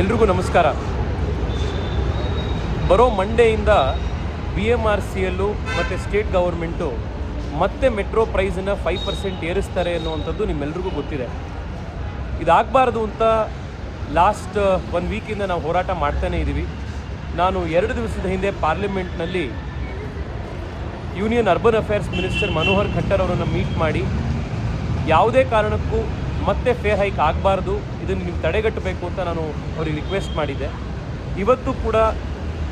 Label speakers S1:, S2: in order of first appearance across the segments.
S1: ಎಲ್ರಿಗೂ ನಮಸ್ಕಾರ. ಬರೋ ಮಂಡೆಯಿಂದ BMRCLು ಮತ್ತು ಸ್ಟೇಟ್ ಗೌರ್ಮೆಂಟು ಮತ್ತೆ ಮೆಟ್ರೋ ಪ್ರೈಸನ್ನು 5% ಏರಿಸ್ತಾರೆ ಅನ್ನುವಂಥದ್ದು ನಿಮ್ಮೆಲ್ರಿಗೂ ಗೊತ್ತಿದೆ. ಇದಾಗಬಾರ್ದು ಅಂತ ಲಾಸ್ಟ್ 1 ವೀಕಿಂದ ನಾವು ಹೋರಾಟ ಮಾಡ್ತಾನೇ ಇದ್ದೀವಿ. ನಾನು 2 ದಿವಸದ ಹಿಂದೆ ಪಾರ್ಲಿಮೆಂಟ್ನಲ್ಲಿ union urban affairs minister Manohar Khattar ಅವರನ್ನು ಮೀಟ್ ಮಾಡಿ ಯಾವುದೇ ಕಾರಣಕ್ಕೂ ಮತ್ತೆ ಫೇರ್ ಹೈಕ್ ಆಗಬಾರ್ದು, ಇದನ್ನು ನೀವು ತಡೆಗಟ್ಟಬೇಕು ಅಂತ ನಾನು ಅವ್ರಿಗೆ ರಿಕ್ವೆಸ್ಟ್ ಮಾಡಿದ್ದೆ. ಇವತ್ತು ಕೂಡ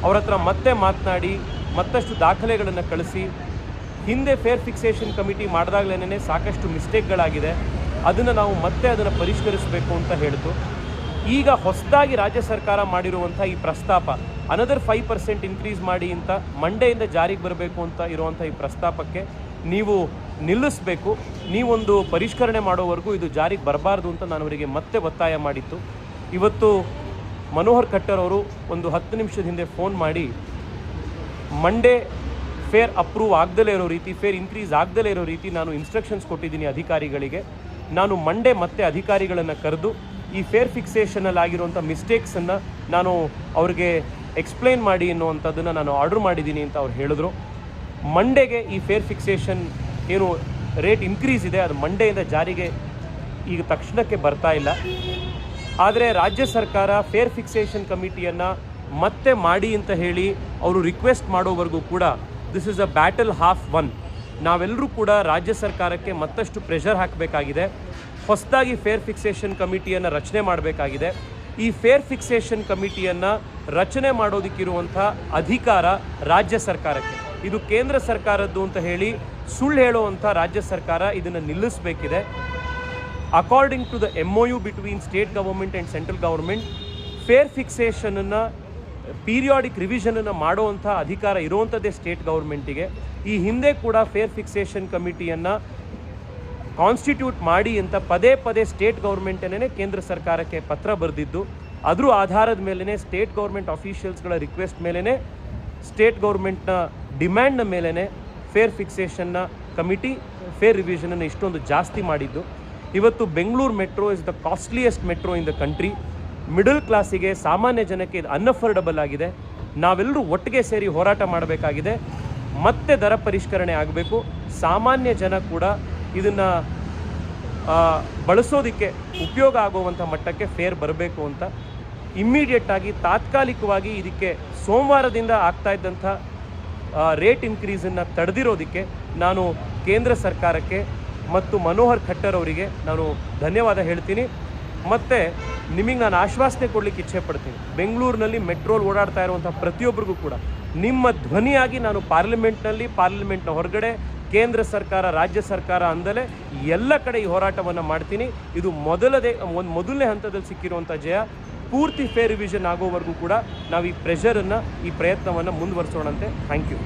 S1: ಅವ್ರ ಹತ್ರ ಮತ್ತೆ ಮಾತನಾಡಿ ಮತ್ತಷ್ಟು ದಾಖಲೆಗಳನ್ನು ಕಳಿಸಿ, ಹಿಂದೆ ಫೇರ್ ಫಿಕ್ಸೇಷನ್ ಕಮಿಟಿ ಮಾಡಿದಾಗಲೇ ಸಾಕಷ್ಟು ಮಿಸ್ಟೇಕ್ಗಳಾಗಿದೆ, ಅದನ್ನು ನಾವು ಮತ್ತೆ ಅದನ್ನು ಪರಿಷ್ಕರಿಸಬೇಕು ಅಂತ ಹೇಳಿತು. ಈಗ ಹೊಸದಾಗಿ ರಾಜ್ಯ ಸರ್ಕಾರ ಮಾಡಿರುವಂಥ ಈ ಪ್ರಸ್ತಾಪ ಅನದರ್ 5% ಇನ್ಕ್ರೀಸ್ ಮಾಡಿ ಅಂತ ಮಂಡೆಯಿಂದ ಜಾರಿಗೆ ಬರಬೇಕು ಅಂತ ಇರುವಂಥ ಈ ಪ್ರಸ್ತಾಪಕ್ಕೆ ನೀವು ನಿಲ್ಲಿಸಬೇಕು. ನೀವೊಂದು ಪರಿಷ್ಕರಣೆ ಮಾಡೋವರೆಗೂ ಇದು ಜಾರಿಗೆ ಬರಬಾರ್ದು ಅಂತ ನಾನು ಅವರಿಗೆ ಮತ್ತೆ ಒತ್ತಾಯ ಮಾಡಿತ್ತು. ಇವತ್ತು ಮನೋಹರ್ ಖಟ್ಟರ್ ಅವರು ಒಂದು 10 ನಿಮಿಷದ ಹಿಂದೆ ಫೋನ್ ಮಾಡಿ ಮಂಡೇ ಫೇರ್ ಅಪ್ರೂವ್ ಆಗದಲೇ ಇರೋ ರೀತಿ, ಫೇರ್ ಇನ್ಕ್ರೀಸ್ ಆಗದಲೇ ಇರೋ ರೀತಿ ನಾನು ಇನ್ಸ್ಟ್ರಕ್ಷನ್ಸ್ ಕೊಟ್ಟಿದ್ದೀನಿ ಅಧಿಕಾರಿಗಳಿಗೆ. ನಾನು ಮಂಡೇ ಮತ್ತೆ ಅಧಿಕಾರಿಗಳನ್ನು ಕರೆದು ಈ ಫೇರ್ ಫಿಕ್ಸೇಷನಲ್ಲಿ ಆಗಿರುವಂಥ ಮಿಸ್ಟೇಕ್ಸನ್ನು ನಾನು ಅವ್ರಿಗೆ ಎಕ್ಸ್ಪ್ಲೈನ್ ಮಾಡಿ ಅನ್ನುವಂಥದ್ದನ್ನು ನಾನು ಆರ್ಡರ್ ಮಾಡಿದ್ದೀನಿ ಅಂತ ಅವ್ರು ಹೇಳಿದ್ರು. ಮಂಡೆಗೆ ಈ ಫೇರ್ ಫಿಕ್ಸೇಷನ್ ಏನು ರೇಟ್ ಇನ್ಕ್ರೀಸ್ ಇದೆ ಅದು ಮಂಡೆಯಿಂದ ಜಾರಿಗೆ ಈಗ ತಕ್ಷಣಕ್ಕೆ ಬರ್ತಾ ಇಲ್ಲ. ಆದರೆ ರಾಜ್ಯ ಸರ್ಕಾರ ಫೇರ್ ಫಿಕ್ಸೇಷನ್ ಕಮಿಟಿಯನ್ನು ಮತ್ತೆ ಮಾಡಿ ಅಂತ ಹೇಳಿ ಅವರು ರಿಕ್ವೆಸ್ಟ್ ಮಾಡೋವರೆಗೂ ಕೂಡ this is a battle half one. ನಾವೆಲ್ಲರೂ ಕೂಡ ರಾಜ್ಯ ಸರ್ಕಾರಕ್ಕೆ ಮತ್ತಷ್ಟು ಪ್ರೆಷರ್ ಹಾಕಬೇಕಾಗಿದೆ. ಹೊಸದಾಗಿ ಫೇರ್ ಫಿಕ್ಸೇಷನ್ ಕಮಿಟಿಯನ್ನು ರಚನೆ ಮಾಡಬೇಕಾಗಿದೆ. ಈ ಫೇರ್ ಫಿಕ್ಸೇಷನ್ ಕಮಿಟಿಯನ್ನು ರಚನೆ ಮಾಡೋದಕ್ಕಿರುವಂಥ ಅಧಿಕಾರ ರಾಜ್ಯ ಸರ್ಕಾರಕ್ಕೆ, ಇದು ಕೇಂದ್ರ ಸರ್ಕಾರದ್ದು ಅಂತ ಹೇಳಿ ಸುಳ್ಳು ಹೇಳುವಂಥ ರಾಜ್ಯ ಸರ್ಕಾರ ಇದನ್ನು ನಿಲ್ಲಿಸಬೇಕಿದೆ. According to the MOU between state government and central government, fare ಫಿಕ್ಸೇಷನನ್ನು ಪೀರಿಯಾಡಿಕ್ ರಿವಿಷನನ್ನು ಮಾಡುವಂಥ ಅಧಿಕಾರ ಇರುವಂಥದ್ದೇ ಸ್ಟೇಟ್ ಗೌರ್ಮೆಂಟಿಗೆ. ಈ ಹಿಂದೆ ಕೂಡ ಫೇರ್ ಫಿಕ್ಸೇಷನ್ ಕಮಿಟಿಯನ್ನು ಕಾನ್ಸ್ಟಿಟ್ಯೂಟ್ ಮಾಡಿ ಅಂತ ಪದೇ ಪದೇ ಸ್ಟೇಟ್ ಗೌರ್ಮೆಂಟನ್ನೇ ಕೇಂದ್ರ ಸರ್ಕಾರಕ್ಕೆ ಪತ್ರ ಬರೆದಿದ್ದು, ಅದರ ಆಧಾರದ ಮೇಲೇ ಸ್ಟೇಟ್ ಗೌರ್ಮೆಂಟ್ ಅಫಿಷಿಯಲ್ಸ್ಗಳ ರಿಕ್ವೆಸ್ಟ್ ಮೇಲೇ, ಸ್ಟೇಟ್ ಗೌರ್ಮೆಂಟ್ನ ಡಿಮ್ಯಾಂಡ್ನ ಮೇಲೇ ಫೇರ್ ಫಿಕ್ಸೇಷನ್ನ ಕಮಿಟಿ ಫೇರ್ ರಿವಿಷನನ್ನು ಇಷ್ಟೊಂದು ಜಾಸ್ತಿ ಮಾಡಿದ್ದು. ಇವತ್ತು Bengaluru metro is the costliest metro in the country. Middle ಕ್ಲಾಸಿಗೆ, ಸಾಮಾನ್ಯ ಜನಕ್ಕೆ ಇದು ಅನ್ಅಫೋರ್ಡಬಲ್ ಆಗಿದೆ. ನಾವೆಲ್ಲರೂ ಒಟ್ಟಿಗೆ ಸೇರಿ ಹೋರಾಟ ಮಾಡಬೇಕಾಗಿದೆ. ಮತ್ತೆ ದರ ಪರಿಷ್ಕರಣೆ ಆಗಬೇಕು. ಸಾಮಾನ್ಯ ಜನ ಕೂಡ ಇದನ್ನು ಬಳಸೋದಕ್ಕೆ ಉಪಯೋಗ ಆಗುವಂಥ ಮಟ್ಟಕ್ಕೆ ಫೇರ್ ಬರಬೇಕು ಅಂತ ಇಮ್ಮಿಡಿಯೇಟಾಗಿ ತಾತ್ಕಾಲಿಕವಾಗಿ ಇದಕ್ಕೆ ಸೋಮವಾರದಿಂದ ಆಗ್ತಾ ಇದ್ದಂಥ ರೇಟ್ ಇನ್ಕ್ರೀಸನ್ನು ತಡೆದಿರೋದಕ್ಕೆ ನಾನು ಕೇಂದ್ರ ಸರ್ಕಾರಕ್ಕೆ ಮತ್ತು ಮನೋಹರ್ ಖಟ್ಟರ್ ಅವರಿಗೆ ನಾನು ಧನ್ಯವಾದ ಹೇಳ್ತೀನಿ. ಮತ್ತು ನಿಮಗೆ ನಾನು ಆಶ್ವಾಸನೆ ಕೊಡಲಿಕ್ಕೆ ಇಚ್ಛೆ ಪಡ್ತೀನಿ, ಬೆಂಗಳೂರಿನಲ್ಲಿ ಮೆಟ್ರೋಲ್ ಓಡಾಡ್ತಾ ಇರುವಂಥ ಪ್ರತಿಯೊಬ್ಬರಿಗೂ ಕೂಡ ನಿಮ್ಮ ಧ್ವನಿಯಾಗಿ ನಾನು ಪಾರ್ಲಿಮೆಂಟ್ನ ಹೊರಗಡೆ ಕೇಂದ್ರ ಸರ್ಕಾರ, ರಾಜ್ಯ ಸರ್ಕಾರ ಅಂದಲೇ ಎಲ್ಲ ಕಡೆ ಈ ಹೋರಾಟವನ್ನು ಮಾಡ್ತೀನಿ. ಇದು ಮೊದಲನೇ ಹಂತದಲ್ಲಿ ಸಿಕ್ಕಿರುವಂಥ ಜಯ. ಪೂರ್ತಿ ಫೇರ್ ರಿವಿಷನ್ ಆಗೋವರೆಗೂ ಕೂಡ ನಾವು ಈ ಪ್ರಯತ್ನವನ್ನು ಮುಂದುವರಿಸೋಣಂತೆ. Thank you.